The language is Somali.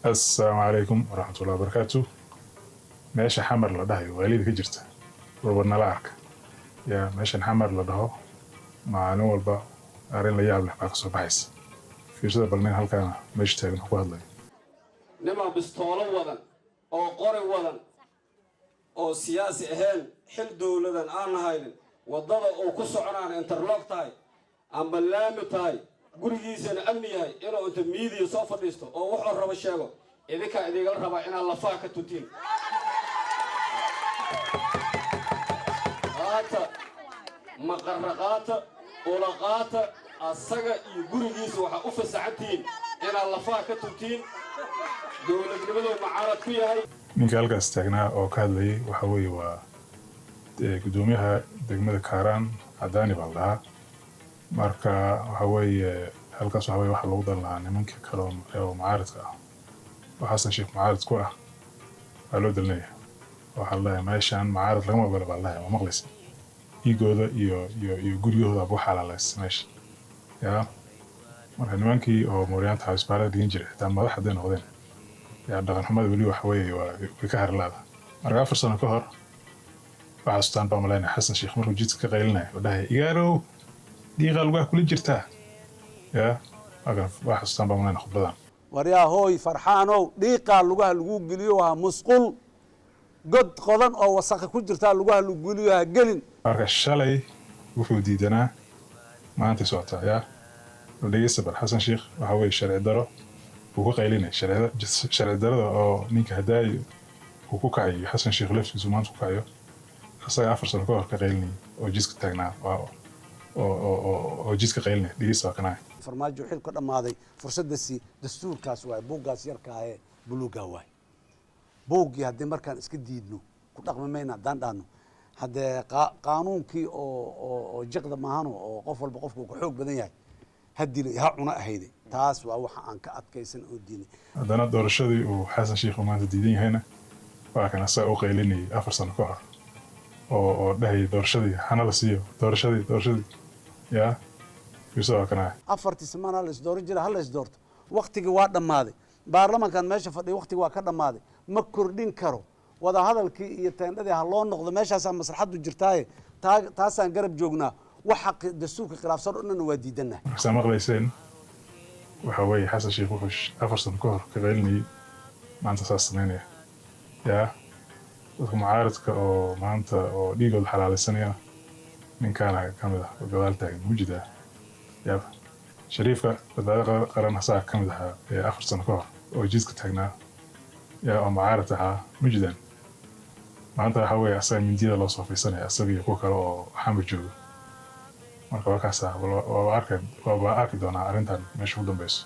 السلام عليكم ورحمة الله وبركاته. ماشي حمر لدهي وغاليد كجرت وربنا لعك يا ماشي حمر لدهو مع نول با أرين لي يعمل حقاق صباحيس في شده بالمين هالكان ماشي تاجن حقوق هذا نما بستولو وذن أو قري وذن أو سياسي أهل حل دولة آن هايلن وضد أو كسرنا انترلوك تاي أم بلام تاي gurigiisana amni yahay inuu inta miidiya soo fadhiisto oo wuxuu rabo sheego idinka idiga raba in la faa ka tutiin qaata maqarqaata ulaqaata asaga iyo gurigiisa waxa u fasaxantiin in la faa ka tutiin dowladnimadu mucaarad ku yahay ninka halkaas taagnaa oo ka hadlayay waxa weeye waa gudoomiyaha degmada Kaaraan Cadaani baldaha marka waxa weeye halkaas waxa weeye waxa lagu dalnaa nimanka kale oo mucaaradka ah waxaasan sheekh mucaarad ku ah loo dalnay waxa la meeshan mucaarad lagama ogolo baldaha ma maqlaysa igooda iyo guriyahooda waxa xalaalays meesha ya marka nimankii oo Mooriyaanta Xisbaarada digin jiray taa madaxda noqdeen ya dhaqan xumada wali waxa weeye waa ka harlaada marka 4 sano ka hor waxa staan Pamela Xasan Sheekh markuu jidka ka qaylinay wadahay igaaro ديغا لغا كل جرتا يا واحد استنبا من خبدان وريا هوي فرحانو ديقا لغا لغو غليوها مسقول قد قدن او وسخ ku jirta لغا لغو غليوها gelin marka shalay wuxuu diidanaa maanta socota ya wadaysa bar Xasan Sheekh waxa way sharci daro uu ku qaylinay sharci darada oo ninka hadaay uu ku kacay Xasan Sheekh laftiisu maanta ku kacayo asaga 4 sano ka hor ka qaylinay oo jiska taagnaa oo jiska qaylna dhigeysa kana farmaajo xil ka dhamaaday fursadasi dastuurkaas waay buugaas yarka ah buluuga waay buugii hadii markaan iska diidno ku dhaqmamayna daandano hadee qaanuunkii oo jiqda maahano oo qof walba qofku ku xoog badan yahay hadii la cuna ahayde taas waa waxa aan ka adkaysan oo diinay hadana doorashadii uu Xasan Sheekh maanta diidan yahayna waa kana saa u qaylinay 4 sano ka hor oo dhahay doorashadii hana la siiyo doorashadii يا يسوع كنا أفرت سمانا لسدور جرا هلا سدورت وقتي waa dhamaaday baarlamaankan meesha fadhiyo waqtiga waa ka dhamaaday ma kordhin karo wada hadalkii iyo teendadii ha loo noqdo meeshaas maslaxadu jirtaaye taasaan garab joognaa waxa dastuurka khilaafsan oo dhan waa diidanaa samaqlayseen waxa way Xasan Sheekh wuxuu 4 sano ka hor ka qaylinay maanta saasnaynaya ya dadka mucaaradka oo maanta oo dhiigood xalaalaysanaya من كان كمده وقال تاعي موجوده يا شريفه بدأ قرن حسا كمده 4 سنه كور oo jiiska taagnaa yaa mucaaradka موجوده maanta waxa way asaga mindida loo soo fiisanaya asaga iyo kale oo xamar joogo marka waa kaasa waa arki doonaa arrintan meesha u dambayso